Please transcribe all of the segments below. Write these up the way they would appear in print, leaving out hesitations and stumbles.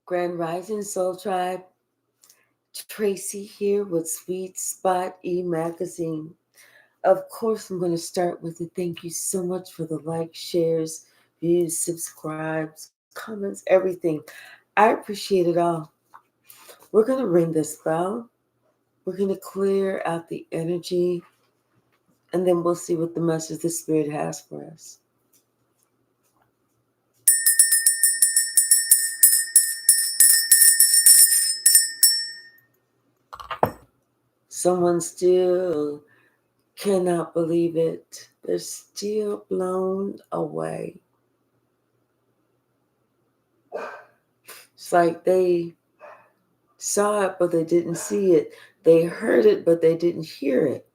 Grand Rising Soul Tribe, Tracy here with Sweet Spot magazine. Of course, I'm going to start with a thank you so much for the likes, shares, views, subscribes, comments, everything. I appreciate it all. We're going to ring this bell. We're going to clear out the energy, and then we'll see what the message the Spirit has for us. Someone still cannot believe it. They're still blown away. It's like they saw it, but they didn't see it. They heard it, but they didn't hear it.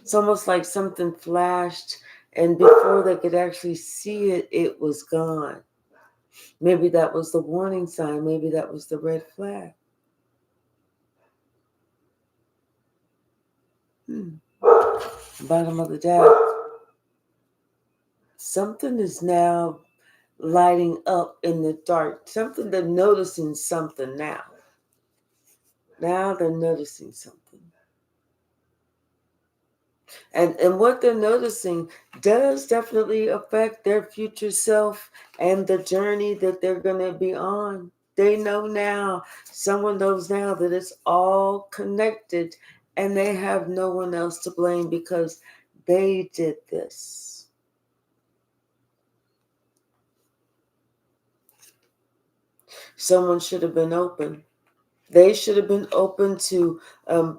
It's almost like something flashed, and before they could actually see it, it was gone. Maybe that was the warning sign. Maybe that was the red flag. Bottom of the deck. Something is now lighting up in the dark. Something, they're noticing something now. Now they're noticing something. And what they're noticing does definitely affect their future self and the journey that they're going to be on. They know now, someone knows now that it's all connected and they have no one else to blame because they did this. Someone should have been open. They should have been open to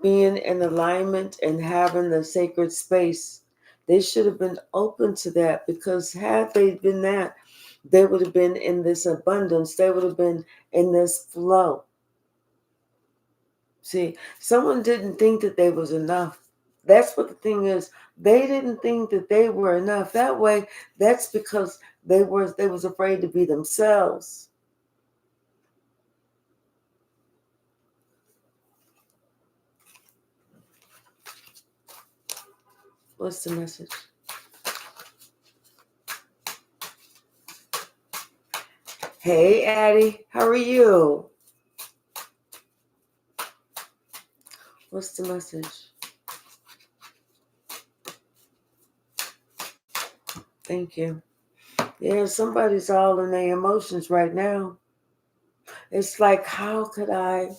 being in alignment and having the sacred space. They should have been open to that because had they been that, they would have been in this abundance. They would have been in this flow. See, someone didn't think that they was enough. That's what the thing is. They didn't think that they were enough. That way, that's because they was afraid to be themselves. What's the message? Hey, Addie, how are you? What's the message? Thank you. Yeah, somebody's all in their emotions right now. It's like, how could I?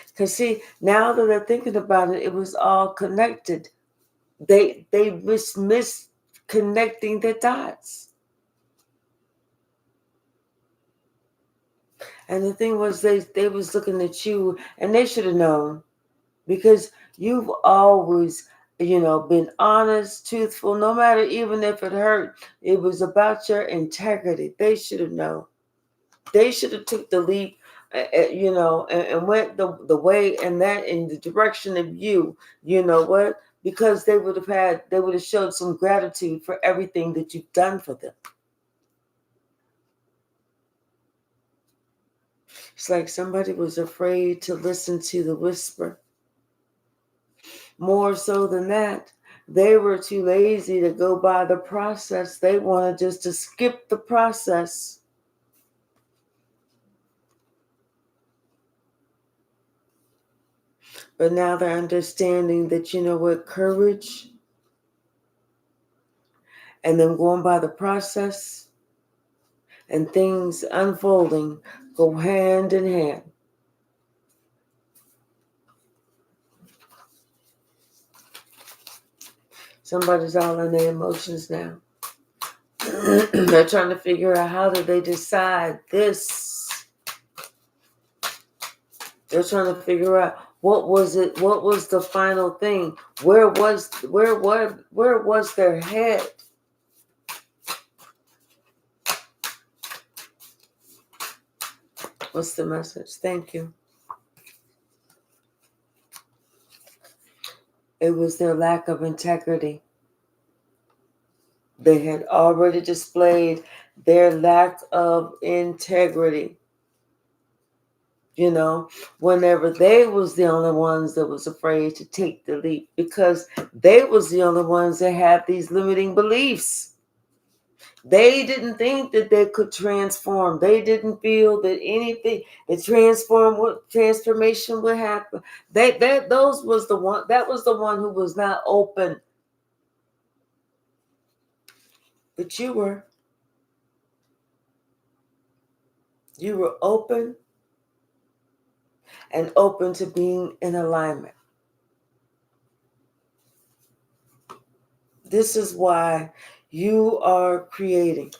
Because see, now that they're thinking about it, it was all connected. They misconnecting the dots. And the thing was, they was looking at you, and they should have known, because you've always, been honest, truthful, no matter even if it hurt. It was about your integrity. They should have known. They should have took the leap, and went the way and that in the direction of you. You know what? Because they would have showed some gratitude for everything that you've done for them. It's like somebody was afraid to listen to the whisper. More so than that, they were too lazy to go by the process. They wanted just to skip the process. But now they're understanding that, courage and them going by the process and things unfolding go hand in hand. Somebody's all in their emotions now. They're trying to figure out, how did they decide this? They're trying to figure out, what was it? What was the final thing? Where was their head? What's the message? Thank you. It was their lack of integrity. They had already displayed their lack of integrity. Whenever they was the only ones that was afraid to take the leap, because they was the only ones that had these limiting beliefs. They didn't think that they could transform. They didn't feel that anything, transformation would happen. That was the one who was not open. But you were. You were open and open to being in alignment. This is why you are creating.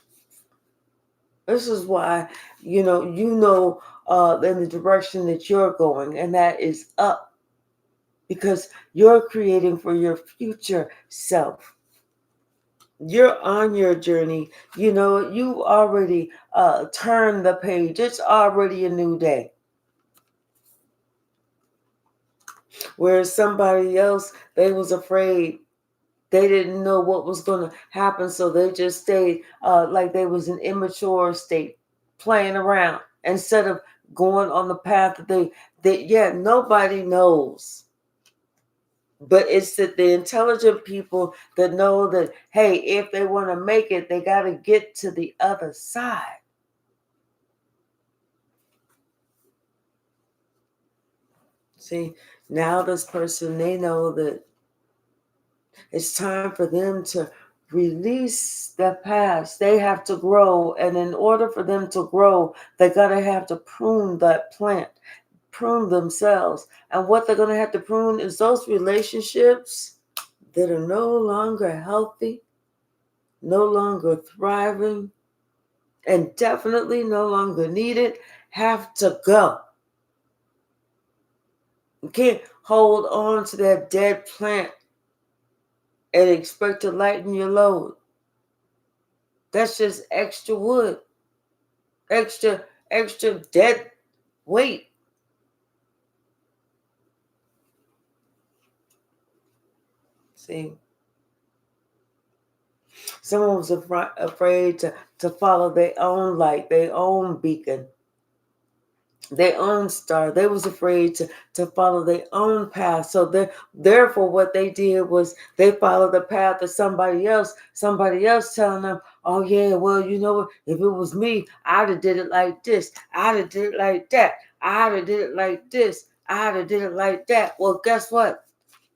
This is why, in the direction that you're going, and that is up, because you're creating for your future self. You're on your journey. You already turned the page. It's already a new day. Whereas somebody else, they was afraid. They didn't know what was going to happen, so they just stayed like they was in immature state, playing around instead of going on the path that nobody knows. But it's the intelligent people that know that, hey, if they want to make it, they got to get to the other side. See, now this person, they know that it's time for them to release the past. They have to grow. And in order for them to grow, they're going to have to prune that plant, prune themselves. And what they're going to have to prune is those relationships that are no longer healthy, no longer thriving, and definitely no longer needed, have to go. You can't hold on to that dead plant and expect to lighten your load. That's just extra wood, extra dead weight. See, someone was afraid to follow their own light, their own beacon, their own star. They was afraid to follow their own path. So therefore what they did was they followed the path of somebody else telling them, oh yeah, well, you know what, if it was me, I'd have did it like this, I'd have did it like that, I'd have did it like this, I'd have did it like that. Well, guess what?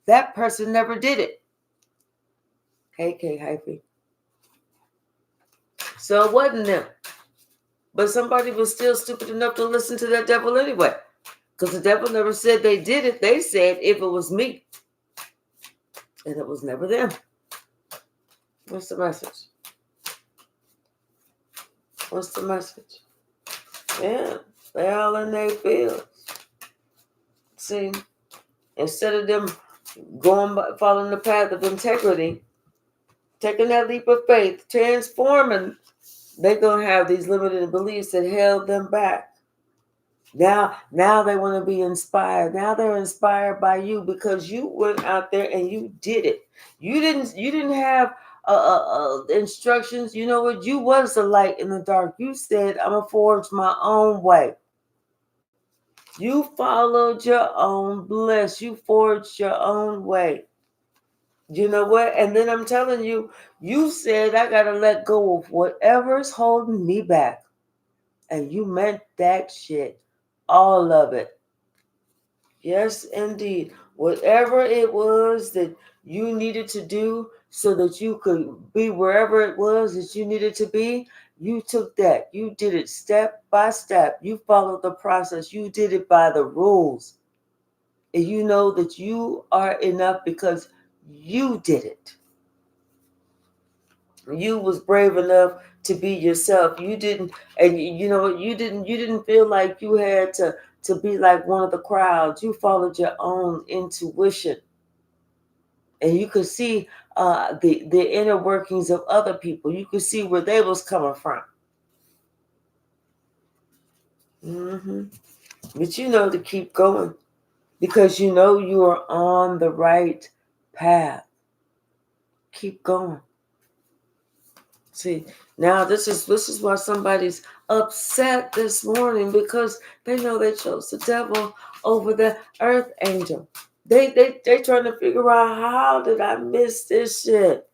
That person never did it. Hey, K-Hyphy. So it wasn't them. But somebody was still stupid enough to listen to that devil anyway. Because the devil never said they did it. They said, if it was me. And it was never them. What's the message? What's the message? Yeah, they all in their fields. See, instead of them following the path of integrity, taking that leap of faith, transforming, they're going to have these limited beliefs that held them back. Now they want to be inspired. Now they're inspired by you because you went out there and you did it. You didn't have instructions. You know what? You was the light in the dark. You said, I'm going to forge my own way. You followed your own bliss. You forged your own way. You know what? And then I'm telling you, you said, I got to let go of whatever's holding me back. And you meant that shit. All of it. Yes, indeed. Whatever it was that you needed to do so that you could be wherever it was that you needed to be, you took that. You did it step by step. You followed the process. You did it by the rules. And you know that you are enough because you did it. You was brave enough to be yourself. You didn't, and you know what? You didn't feel like you had to be like one of the crowds. You followed your own intuition, and you could see the inner workings of other people. You could see where they was coming from. But you know to keep going because you know you are on the right path. Keep going. See, now this is why somebody's upset this morning because they know they chose the devil over the earth angel. They trying to figure out, how did I miss this shit?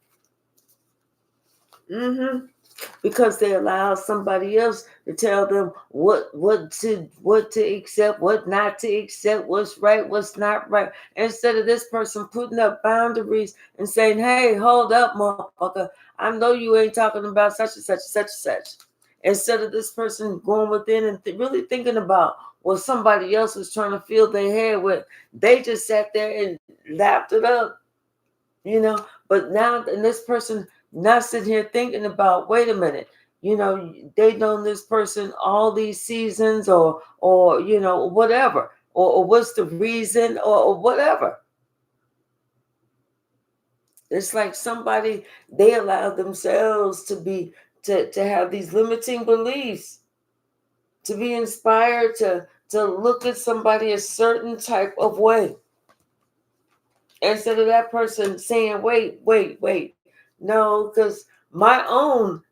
because they allow somebody else to tell them what to accept, what not to accept, what's right, what's not right. Instead of this person putting up boundaries and saying, "Hey, hold up, motherfucker! I know you ain't talking about such and such and such and such." Instead of this person going within and really thinking about what somebody else was trying to fill their head with, they just sat there and lapped it up, you know. But now, and this person not sitting here thinking about, wait a minute, they known this person all these seasons, or whatever, or what's the reason, or whatever. It's like somebody, they allow themselves to have these limiting beliefs, to be inspired to look at somebody a certain type of way, instead of that person saying, wait, no, because my own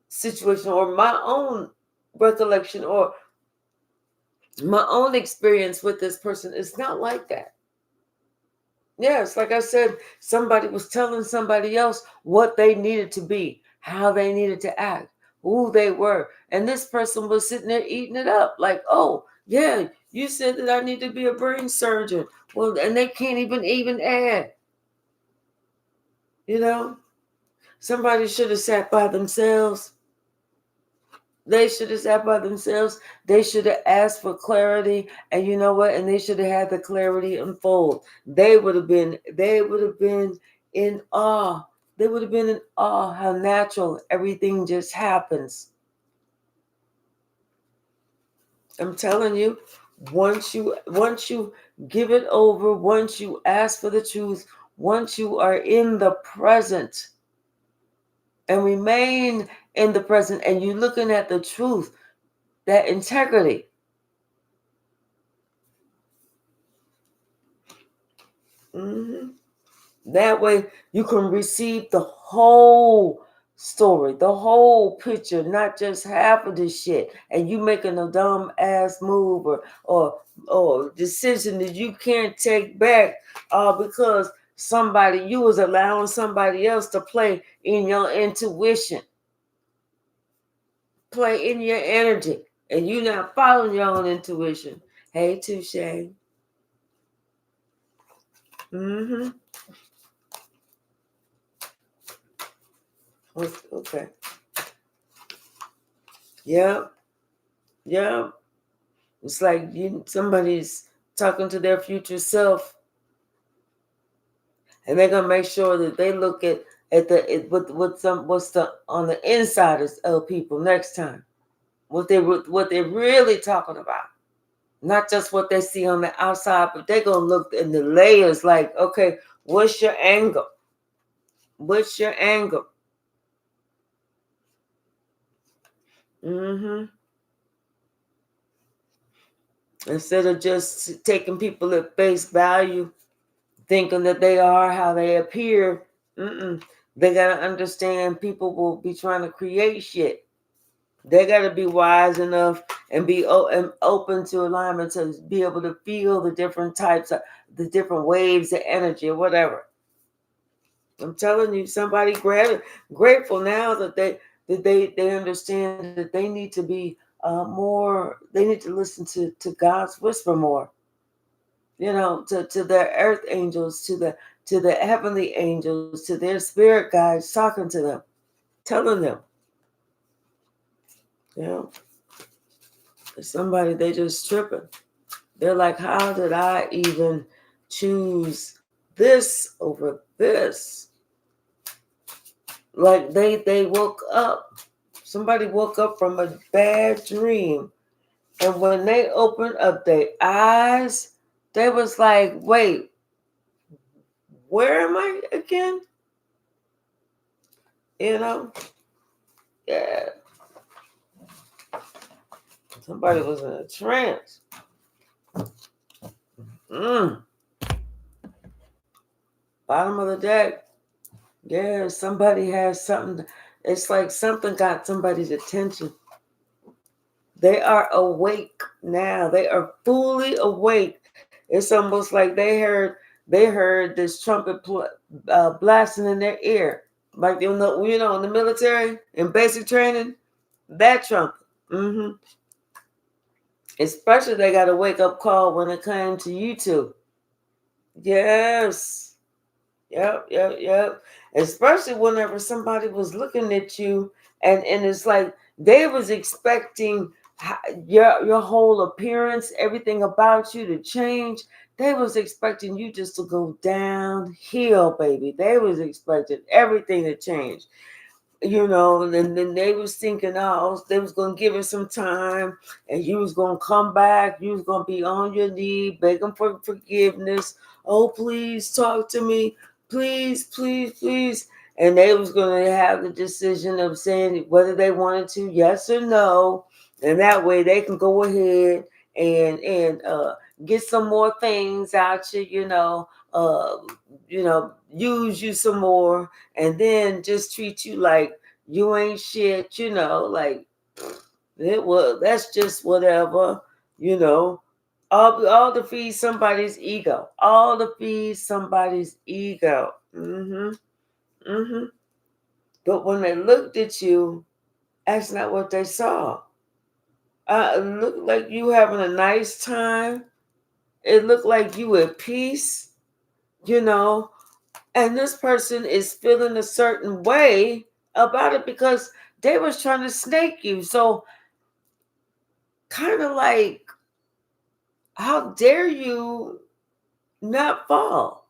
situation, or my own recollection, or my own experience with this person is not like that. Yes, like I said, somebody was telling somebody else what they needed to be, how they needed to act, who they were. And this person was sitting there eating it up like, oh, yeah, you said that I need to be a brain surgeon. Well, and they can't even add, you know? Somebody should have sat by themselves. They should have sat by themselves. They should have asked for clarity. And you know what? And they should have had the clarity unfold. They would have been in awe. They would have been in awe how natural everything just happens. I'm telling you, once you give it over, once you ask for the truth, once you are in the present and remain in the present, and you're looking at the truth, that integrity. hmm That way you can receive the whole story, the whole picture, not just half of the shit. And you making a dumb ass move, or decision that you can't take back, because you was allowing somebody else to play in your intuition, play in your energy, and you not following your own intuition. Hey, Touche. Mm-hmm. Okay. Yeah. Yeah. It's like somebody's talking to their future self, and they're gonna make sure that they look at what's the on the inside of people next time. What they're really talking about, not just what they see on the outside, but they're gonna look in the layers. Like, okay, what's your angle? What's your angle? Mm-hmm. Instead of just taking people at face value, thinking that they are how they appear. They got to understand people will be trying to create shit. They got to be wise enough and be open to alignment to be able to feel the different types of the different waves of energy or whatever. I'm telling you, somebody grateful now that they understand that they need to be more. They need to listen to God's whisper more. To their earth angels, to the heavenly angels, to their spirit guides, talking to them, telling them, you know, somebody, they just tripping. They're like, how did I even choose this over this? Like they woke up. Somebody woke up from a bad dream, and when they opened up their eyes, they was like, wait, where am I again? You know? Yeah. Somebody was in a trance. Mm. Bottom of the deck. Yeah, somebody has something. It's like something got somebody's attention. They are awake now. They are fully awake. It's almost like they heard this trumpet blasting in their ear. like in the military in basic training, that trumpet. Especially they got a wake up call when it came to YouTube. Yes. Yep, yep, yep. Especially whenever somebody was looking at you, and it's like they was expecting your whole appearance, everything about you to change. They was expecting you just to go downhill, baby. They was expecting everything to change. And then they was thinking, oh, they was gonna give it some time, and you was gonna come back. You was gonna be on your knee, begging for forgiveness. Oh, please talk to me, please, please, please. And they was gonna have the decision of saying whether they wanted to, yes or no, and that way they can go ahead and get some more things out you. Use you some more, and then just treat you like you ain't shit, like that's just whatever, you know. All to feed somebody's ego. All to feed somebody's ego. Mm-hmm. But when they looked at you, that's not what they saw. It looked like you having a nice time. It looked like you at peace, you know. And this person is feeling a certain way about it because they was trying to snake you. So kind of like, how dare you not fall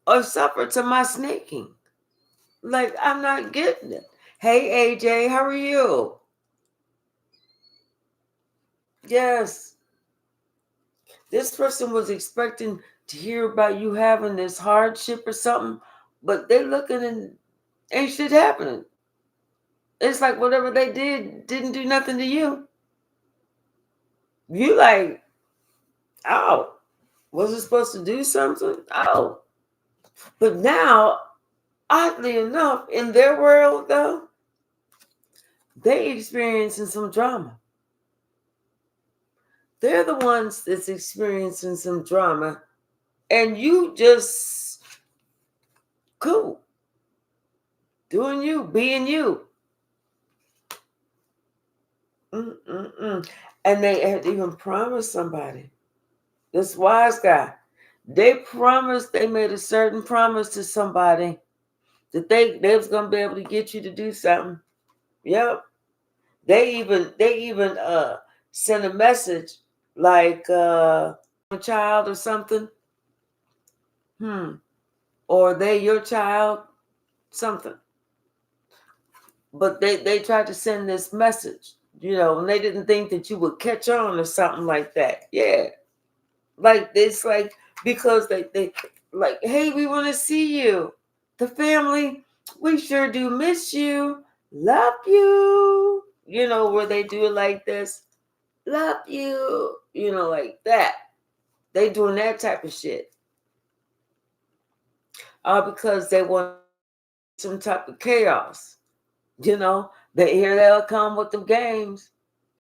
or suffer to my snaking? Like, I'm not getting it. Hey, AJ, how are you? Yes, this person was expecting to hear about you having this hardship or something, but they looking and ain't shit happening. It's like whatever they did didn't do nothing to you. You like, oh, was it supposed to do something? Oh. But now, oddly enough, in their world though, they experiencing some drama. They're the ones that's experiencing some drama, and you just cool, doing you, being you. Mm-mm-mm. And they had even promised somebody, this wise guy. They made a certain promise to somebody that they was gonna be able to get you to do something. Yep. They even sent a message like a child or something. Or they your child, something. But they tried to send this message, and they didn't think that you would catch on or something like that. Yeah. Like it's like because they like, hey, we want to see you. The family, we sure do miss you. Love you. Where they do it like this. Love you. Like that. They doing that type of shit. All because they want some type of chaos. They here they'll come with the games.